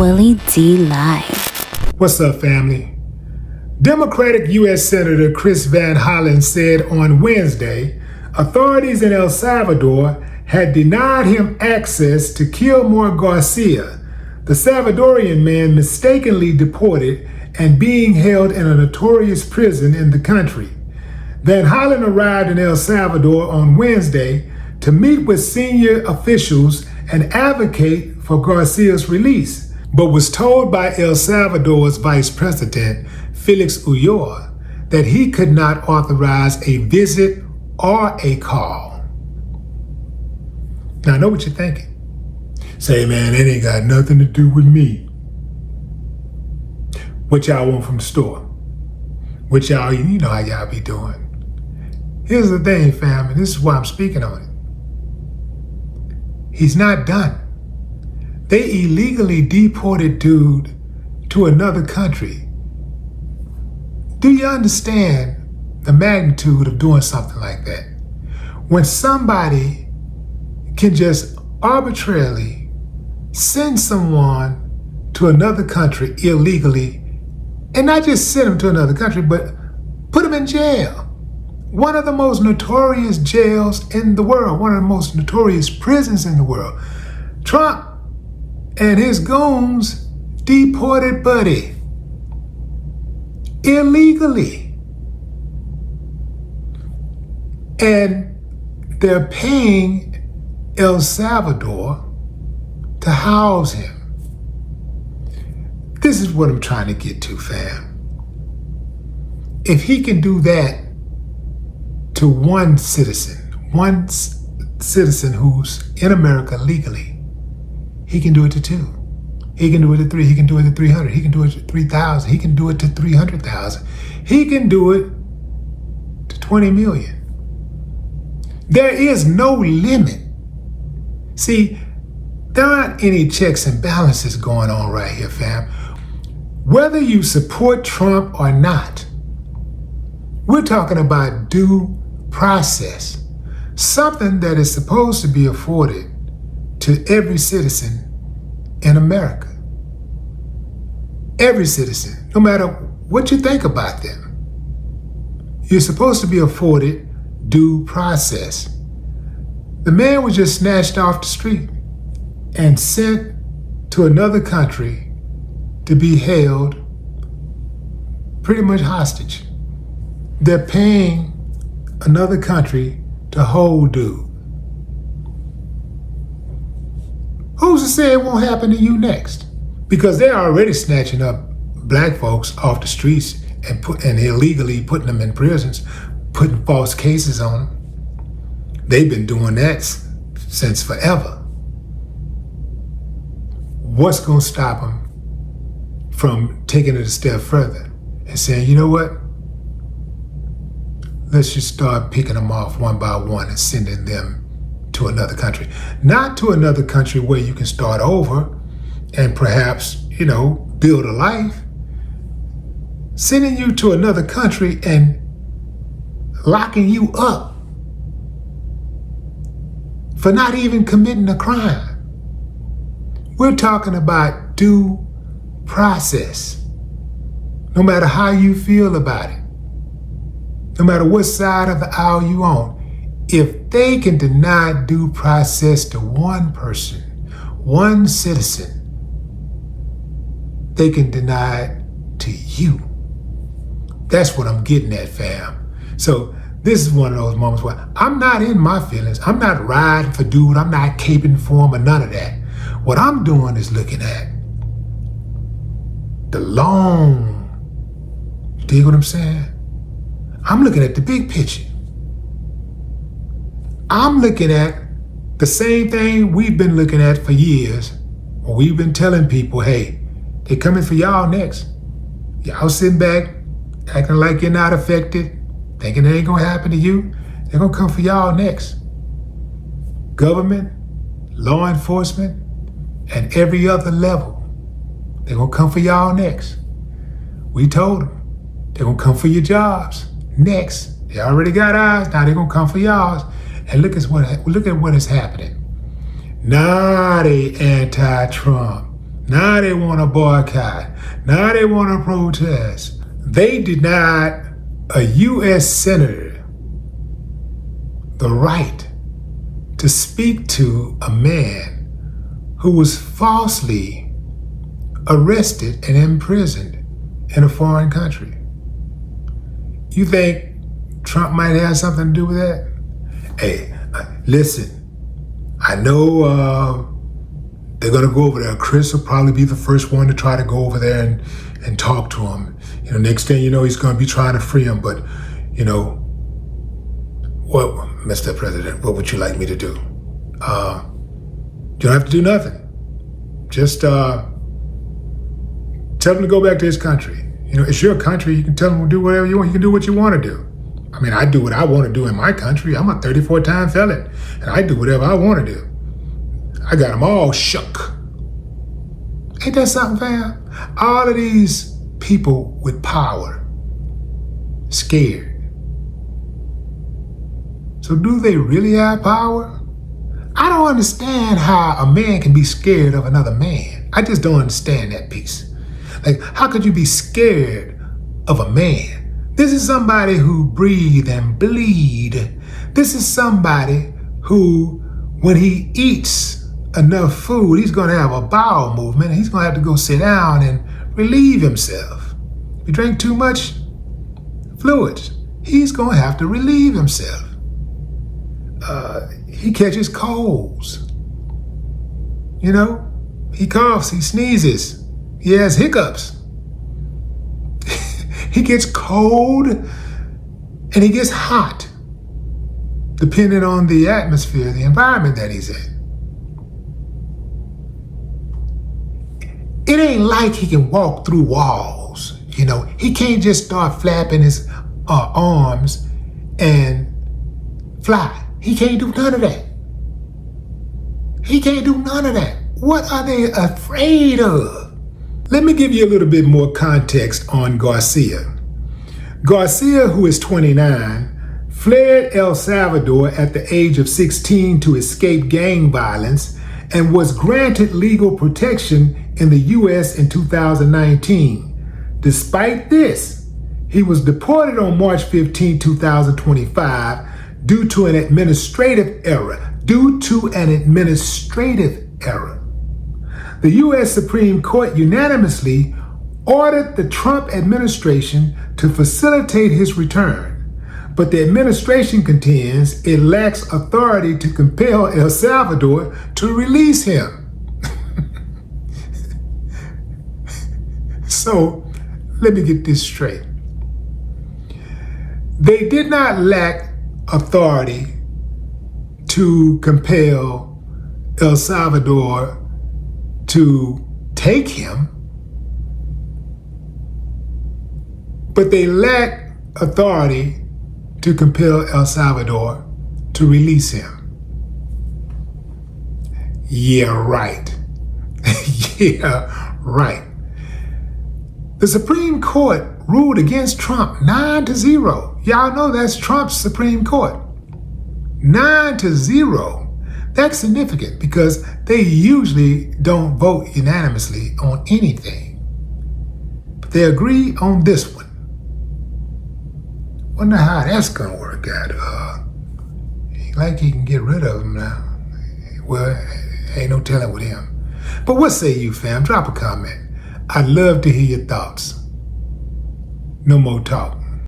Willie D. Live. What's up, family? Democratic U.S. Senator Chris Van Hollen said on Wednesday authorities in El Salvador had denied him access to Kilmore Garcia, the Salvadorian man mistakenly deported and being held in a notorious prison in the country. Van Hollen arrived in El Salvador on Wednesday to meet with senior officials and advocate for Garcia's release, but was told by El Salvador's Vice President, Felix Ulloa, that he could not authorize a visit or a call. Now, I know what you're thinking. Say, man, it ain't got nothing to do with me. What y'all want from the store? What y'all, you know how y'all be doing. Here's the thing, fam, and this is why I'm speaking on it. He's not done. They illegally deported dude to another country. Do you understand the magnitude of doing something like that? When somebody can just arbitrarily send someone to another country illegally, and not just send them to another country, but put them in jail. One of the most notorious jails in the world, one of the most notorious prisons in the world. Trump and his goons deported Buddy illegally. And they're paying El Salvador to house him. This is what I'm trying to get to, fam. If he can do that to one citizen who's in America legally, he can do it to two. He can do it to three. He can do it to 300. He can do it to 3,000. He can do it to 300,000. He can do it to 20 million. There is no limit. See, there aren't any checks and balances going on right here, fam. Whether you support Trump or not, we're talking about due process, something that is supposed to be afforded to every citizen in America. Every citizen, no matter what you think about them. You're supposed to be afforded due process. The man was just snatched off the street and sent to another country to be held pretty much hostage. They're paying another country to hold dude. Who's to say it won't happen to you next? Because they're already snatching up black folks off the streets and illegally putting them in prisons, putting false cases on them. They've been doing that since forever. What's going to stop them from taking it a step further and saying, you know what? Let's just start picking them off one by one and sending them to another country. Not to another country where you can start over and perhaps, build a life. Sending you to another country and locking you up for not even committing a crime. We're talking about due process. No matter how you feel about it, no matter what side of the aisle you on, if they can deny due process to one person, one citizen, they can deny it to you. That's what I'm getting at, fam. So this is one of those moments where I'm not in my feelings. I'm not riding for dude. I'm not caping for him or none of that. What I'm doing is looking at the long, dig what I'm saying? I'm looking at the big picture. I'm looking at the same thing we've been looking at for years. We've been telling people, hey, they're coming for y'all next. Y'all sitting back, acting like you're not affected, thinking it ain't gonna happen to you. They're gonna come for y'all next. Government, law enforcement, and every other level. They're gonna come for y'all next. We told them, they're gonna come for your jobs next. They already got ours, now they're gonna come for y'all. And look at what is happening. Now they anti-Trump. Now they want to boycott. Now they want to protest. They denied a U.S. senator the right to speak to a man who was falsely arrested and imprisoned in a foreign country. You think Trump might have something to do with that? Hey, listen, I know they're going to go over there. Chris will probably be the first one to try to go over there and talk to him. Next thing you know, he's going to be trying to free him. But, what, Mr. President, what would you like me to do? You don't have to do nothing. Just tell him to go back to his country. It's your country. You can tell him to do whatever you want. You can do what you want to do. I mean, I do what I want to do in my country. I'm a 34-time felon, and I do whatever I want to do. I got them all shook. Ain't that something, fam? All of these people with power, scared. So do they really have power? I don't understand how a man can be scared of another man. I just don't understand that piece. Like, how could you be scared of a man? This is somebody who breathe and bleed. This is somebody who, when he eats enough food, he's going to have a bowel movement. He's going to have to go sit down and relieve himself. If he drank too much fluids, he's going to have to relieve himself. He catches colds. He coughs, he sneezes, he has hiccups. He gets cold and he gets hot, depending on the atmosphere, the environment that he's in. It ain't like he can walk through walls. He can't just start flapping his arms and fly. He can't do none of that. He can't do none of that. What are they afraid of? Let me give you a little bit more context on Garcia. Garcia, who is 29, fled El Salvador at the age of 16 to escape gang violence and was granted legal protection in the U.S. in 2019. Despite this, he was deported on March 15, 2025 due to an administrative error. The U.S. Supreme Court unanimously ordered the Trump administration to facilitate his return, but the administration contends it lacks authority to compel El Salvador to release him. So, let me get this straight. They did not lack authority to compel El Salvador to take him, but they lack authority to compel El Salvador to release him. Yeah, right. Yeah, right. The Supreme Court ruled against Trump 9-0. Y'all know that's Trump's Supreme Court. 9-0. That's significant because they usually don't vote unanimously on anything. But they agree on this one. Wonder how that's gonna work out. Like he can get rid of him now. Well, ain't no telling with him. But what say you, fam? Drop a comment. I'd love to hear your thoughts. No more talk.